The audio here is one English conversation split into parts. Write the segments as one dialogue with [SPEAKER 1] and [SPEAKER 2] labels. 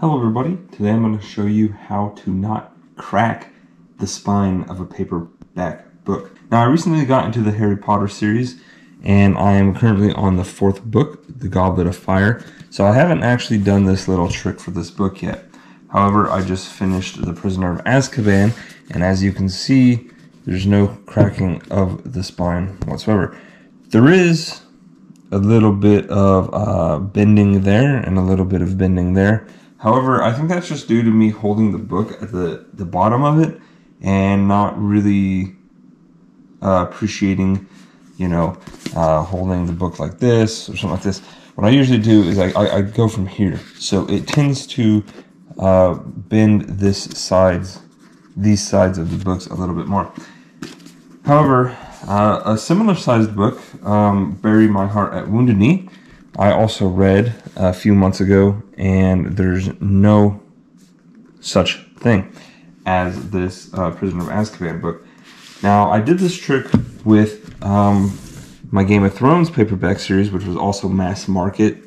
[SPEAKER 1] Hello everybody, today I'm going to show you how to not crack the spine of a paperback book. Now I recently got into the Harry Potter series and I am currently on the 4th book, The Goblet of Fire, so I haven't actually done this little trick for this book yet. However, I just finished The Prisoner of Azkaban and as you can see there's no cracking of the spine whatsoever. There is a little bit of bending there and a little bit of bending there. However, I think that's just due to me holding the book at the bottom of it and not really appreciating, holding the book like this or something like this. What I usually do is I go from here. So it tends to bend these sides of the books a little bit more. However, a similar sized book, Bury My Heart at Wounded Knee, I also read a few months ago, and there's no such thing as this Prisoner of Azkaban book. Now, I did this trick with my Game of Thrones paperback series, which was also mass market,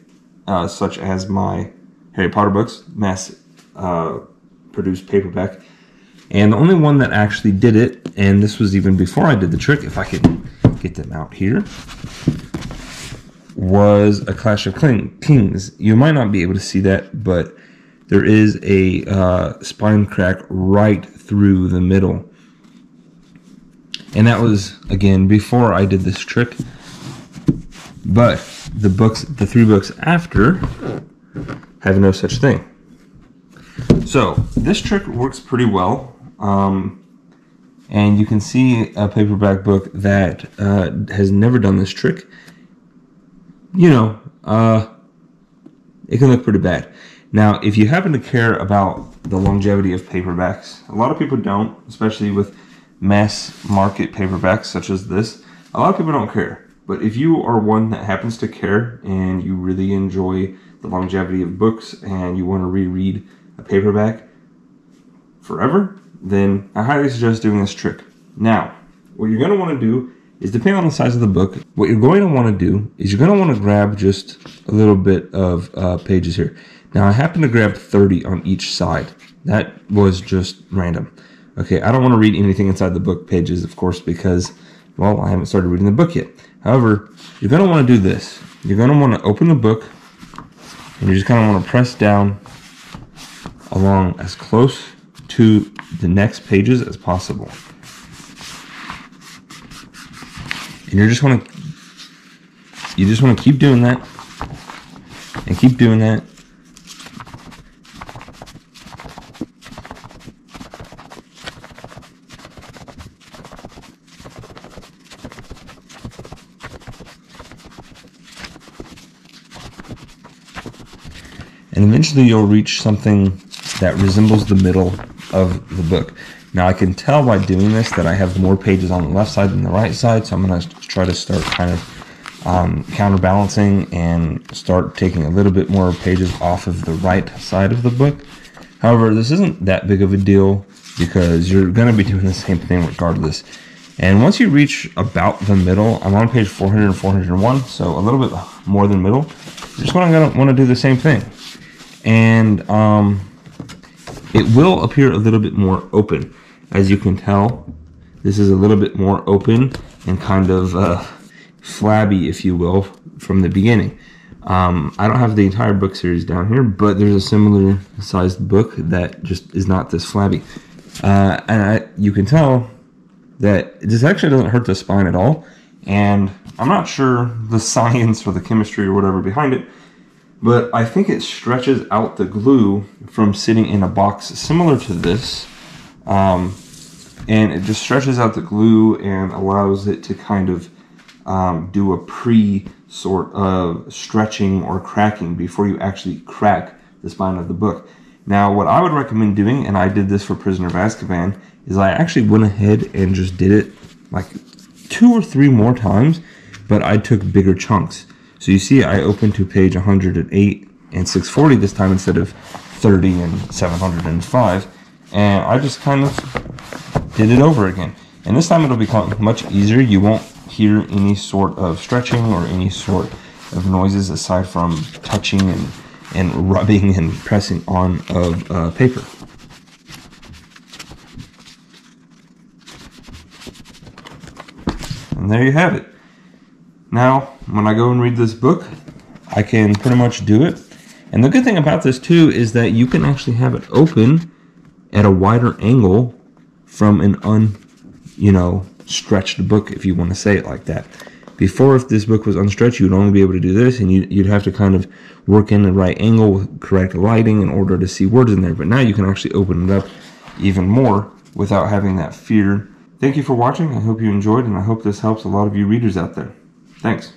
[SPEAKER 1] such as my Harry Potter books, mass produced paperback. And the only one that actually did it, and this was even before I did the trick, if I could get them out here, was A Clash of Kings. You might not be able to see that, but there is a spine crack right through the middle. And that was, again, before I did this trick. But the 3 books after have no such thing. So, this trick works pretty well. And you can see a paperback book that has never done this trick. It can look pretty bad. Now, if you happen to care about the longevity of paperbacks, a lot of people don't, especially with mass market paperbacks such as this. A lot of people don't care. But if you are one that happens to care and you really enjoy the longevity of books and you want to reread a paperback forever, then I highly suggest doing this trick. Now, what you're going to want to do is, depending on the size of the book, what you're going to want to do is you're going to want to grab just a little bit of pages here. Now, I happen to grab 30 on each side. That was just random. Okay, I don't want to read anything inside the book pages, of course, because, well, I haven't started reading the book yet. However, you're going to want to do this. You're going to want to open the book, and you just kind of want to press down along as close to the next pages as possible. And you just want to keep doing that and keep doing that. And eventually you'll reach something that resembles the middle of the book. Now I can tell by doing this that I have more pages on the left side than the right side, so I'm going to try to start kind of counterbalancing and start taking a little bit more pages off of the right side of the book. However, this isn't that big of a deal because you're going to be doing the same thing regardless. And once you reach about the middle, I'm on page 400 and 401, so a little bit more than middle. You're just going to want to do the same thing. And it will appear a little bit more open. As you can tell, this is a little bit more open and kind of flabby, if you will, from the beginning. I don't have the entire book series down here, but there's a similar sized book that just is not this flabby. And you can tell that this actually doesn't hurt the spine at all. And I'm not sure the science or the chemistry or whatever behind it, but I think it stretches out the glue from sitting in a box similar to this. And it just stretches out the glue and allows it to kind of do a sort of stretching or cracking before you actually crack the spine of the book. Now, what I would recommend doing, and I did this for Prisoner of Azkaban, is I actually went ahead and just did it like 2 or 3 more times, but I took bigger chunks. So you see I opened to page 108 and 640 this time instead of 30 and 705. And I just kind of did it over again. And this time it'll become much easier. You won't hear any sort of stretching or any sort of noises aside from touching and and rubbing and pressing on of paper. And there you have it. Now, when I go and read this book, I can pretty much do it. And the good thing about this too is that you can actually have it open at a wider angle from an stretched book, if you want to say it like that. Before, if this book was unstretched, you would only be able to do this, and you'd have to kind of work in the right angle with correct lighting in order to see words in there. But now you can actually open it up even more without having that fear. Thank you for watching. I hope you enjoyed, and I hope this helps a lot of you readers out there. Thanks.